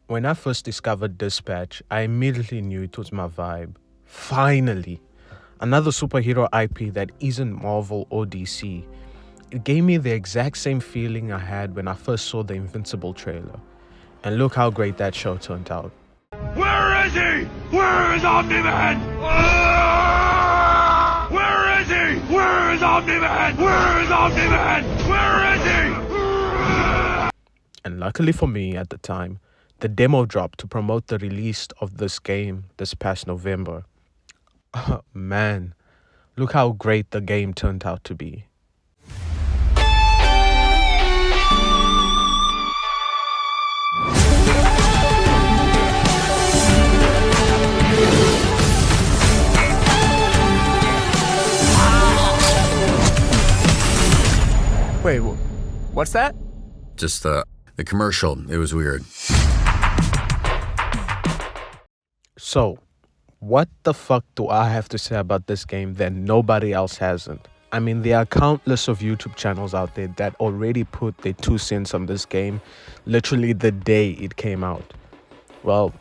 When I first discovered Dispatch, I immediately knew it was my vibe. Finally, another superhero IP that isn't Marvel or DC. It gave me the exact same feeling I had when I first saw the Invincible trailer. And look how great that show turned out. Where is he? Where is Omni-Man? Where is he? Where is Omni-Man? Where is Omni-Man? Where is he? And luckily for me at the time, the demo dropped to promote the release of this game this past November. Man, look how great the game turned out to be. Wait, what's that? Just the commercial. It was weird. So, what the fuck do I have to say about this game that nobody else hasn't? I mean, there are countless of YouTube channels out there that already put their 2 cents on this game literally the day it came out. Well,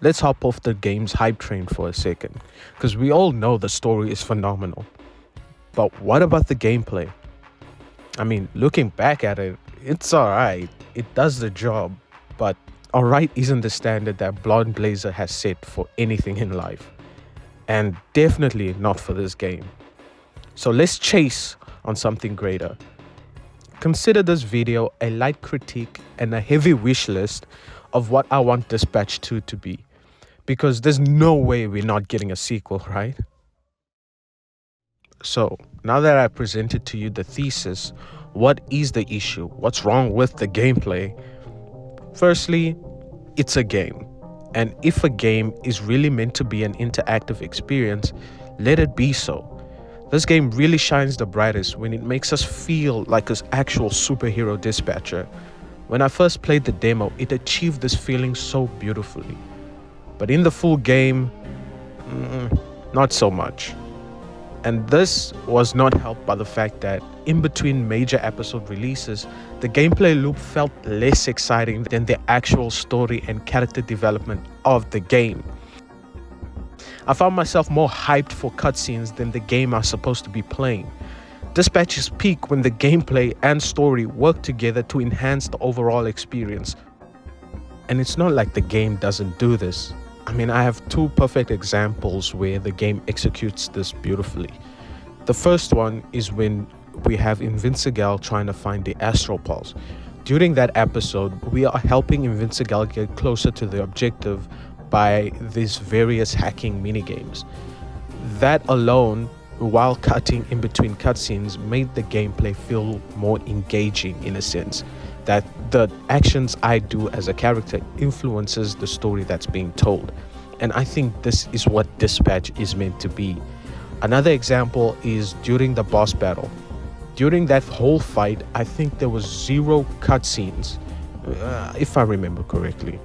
let's hop off the game's hype train for a second, because we all know the story is phenomenal. But what about the gameplay? I mean, looking back at it, it's alright. It does the job, but alright isn't the standard that Blonde Blazer has set for anything in life. And definitely not for this game. So let's chase on something greater. Consider this video a light critique and a heavy wish list of what I want Dispatch 2 to be. Because there's no way we're not getting a sequel, right? So, now that I presented to you the thesis, what is the issue? What's wrong with the gameplay? Firstly, it's a game. And if a game is really meant to be an interactive experience, let it be so. This game really shines the brightest when it makes us feel like an actual superhero dispatcher. When I first played the demo, it achieved this feeling so beautifully. But in the full game, not so much. And this was not helped by the fact that in between major episode releases, the gameplay loop felt less exciting than the actual story and character development of the game. I found myself more hyped for cutscenes than the game I was supposed to be playing. Dispatches peak when the gameplay and story work together to enhance the overall experience. And it's not like the game doesn't do this. I mean, I have 2 perfect examples where the game executes this beautifully. The first one is when we have Invincible trying to find the Astral Pulse. During that episode, we are helping Invincible get closer to the objective by these various hacking minigames. That alone, while cutting in between cutscenes, made the gameplay feel more engaging in a sense. That the actions I do as a character influences the story that's being told. And I think this is what Dispatch is meant to be. Another example is during the boss battle. During that whole fight, I think there was 0 cutscenes, if I remember correctly.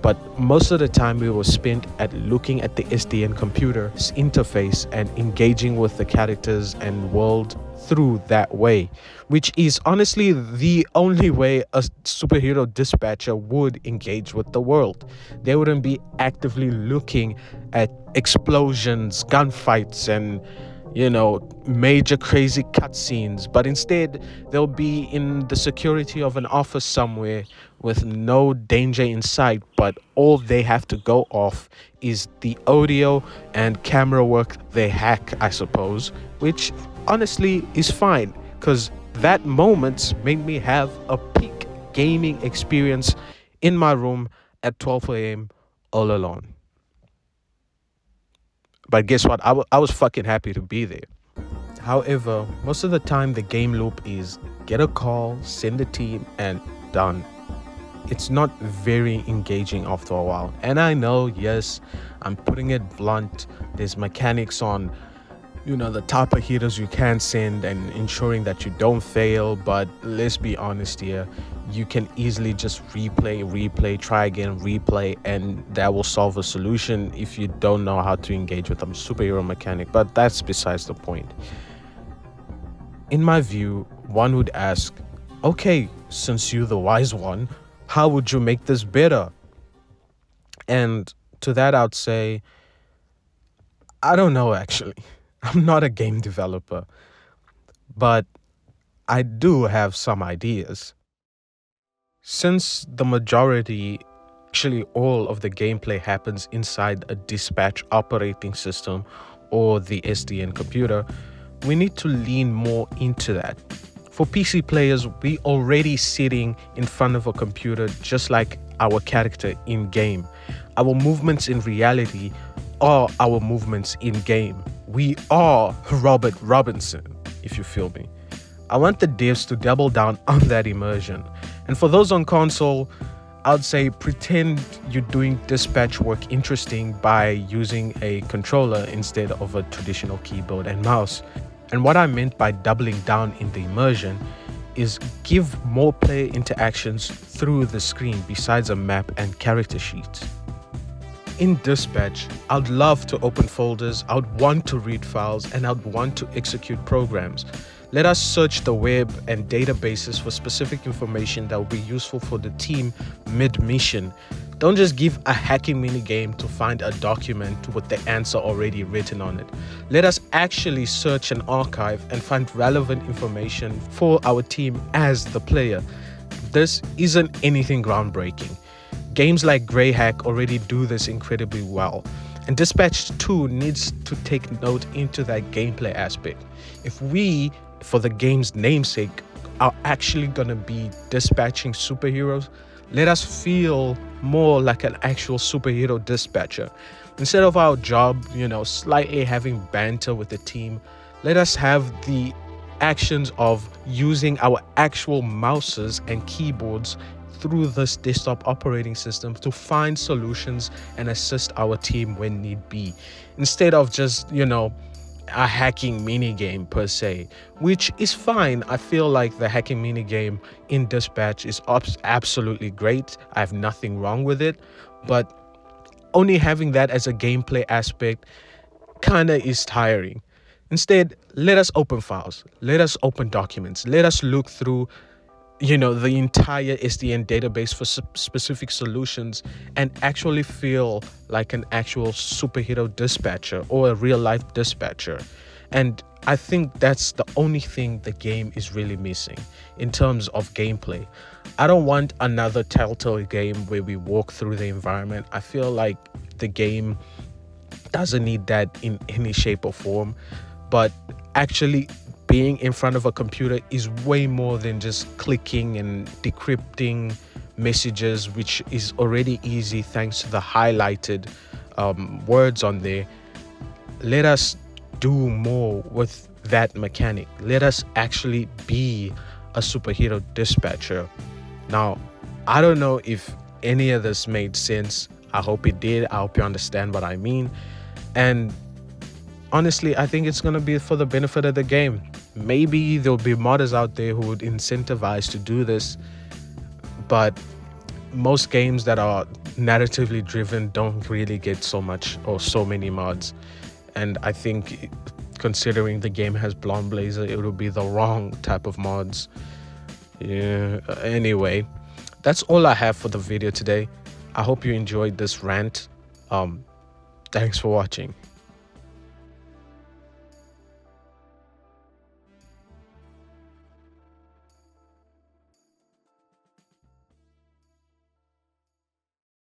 But most of the time we were spent at looking at the SDN computer's interface and engaging with the characters and world through that way, which is honestly the only way a superhero dispatcher would engage with the world. They wouldn't be actively looking at explosions, gunfights, and major crazy cutscenes, but instead they'll be in the security of an office somewhere with no danger in sight, but all they have to go off is the audio and camera work they hack, I suppose, which honestly is fine, because that moment made me have a peak gaming experience in my room at 12 a.m. all alone. But guess what? I was fucking happy to be there. However, most of the time the game loop is get a call, send a team, and done. It's not very engaging after a while. And I know, yes, I'm putting it blunt. There's mechanics on, the type of heaters you can send and ensuring that you don't fail. But let's be honest here. You can easily just replay, try again, replay, and that will solve a solution if you don't know how to engage with a superhero mechanic. But that's besides the point. In my view, one would ask, okay, since you're the wise one, how would you make this better? And to that, I'd say, I don't know actually. I'm not a game developer, but I do have some ideas. Since the majority, actually all of the gameplay happens inside a dispatch operating system or the SDN computer, we need to lean more into that. For PC players, we already sitting in front of a computer just like our character in game. Our movements in reality are our movements in game. We are Robert Robinson, if you feel me. I want the devs to double down on that immersion. And for those on console, I'd say pretend you're doing dispatch work interesting by using a controller instead of a traditional keyboard and mouse. And what I meant by doubling down in the immersion is give more player interactions through the screen besides a map and character sheets. In dispatch, I'd love to open folders, I'd want to read files, and I'd want to execute programs. Let us search the web and databases for specific information that will be useful for the team mid-mission. Don't just give a hacking minigame to find a document with the answer already written on it. Let us actually search an archive and find relevant information for our team as the player. This isn't anything groundbreaking. Games like Greyhack already do this incredibly well. And Dispatch 2 needs to take note into that gameplay aspect. If we, for the game's namesake, are actually gonna be dispatching superheroes, let us feel more like an actual superhero dispatcher. Instead of our job, slightly having banter with the team, let us have the actions of using our actual mouses and keyboards through this desktop operating system to find solutions and assist our team when need be. Instead of just, a hacking minigame per se, which is fine. I feel like the hacking minigame in Dispatch is absolutely great. I have nothing wrong with it, but only having that as a gameplay aspect kinda is tiring. Instead, let us open files, let us open documents, let us look through the entire SDN database for specific solutions and actually feel like an actual superhero dispatcher or a real life dispatcher. And I think that's the only thing the game is really missing in terms of gameplay. I don't want another Telltale game where we walk through the environment. I feel like the game doesn't need that in any shape or form, but actually being in front of a computer is way more than just clicking and decrypting messages, which is already easy thanks to the highlighted words on there. Let us do more with that mechanic. Let us actually be a superhero dispatcher. Now, I don't know if any of this made sense. I hope it did. I hope you understand what I mean. And honestly, I think it's going to be for the benefit of the game. Maybe there'll be modders out there who would incentivize to do this, but most games that are narratively driven don't really get so much or so many mods. And I think considering the game has Blonde Blazer, it would be the wrong type of mods. Yeah. Anyway, that's all I have for the video today. I hope you enjoyed this rant. Thanks for watching.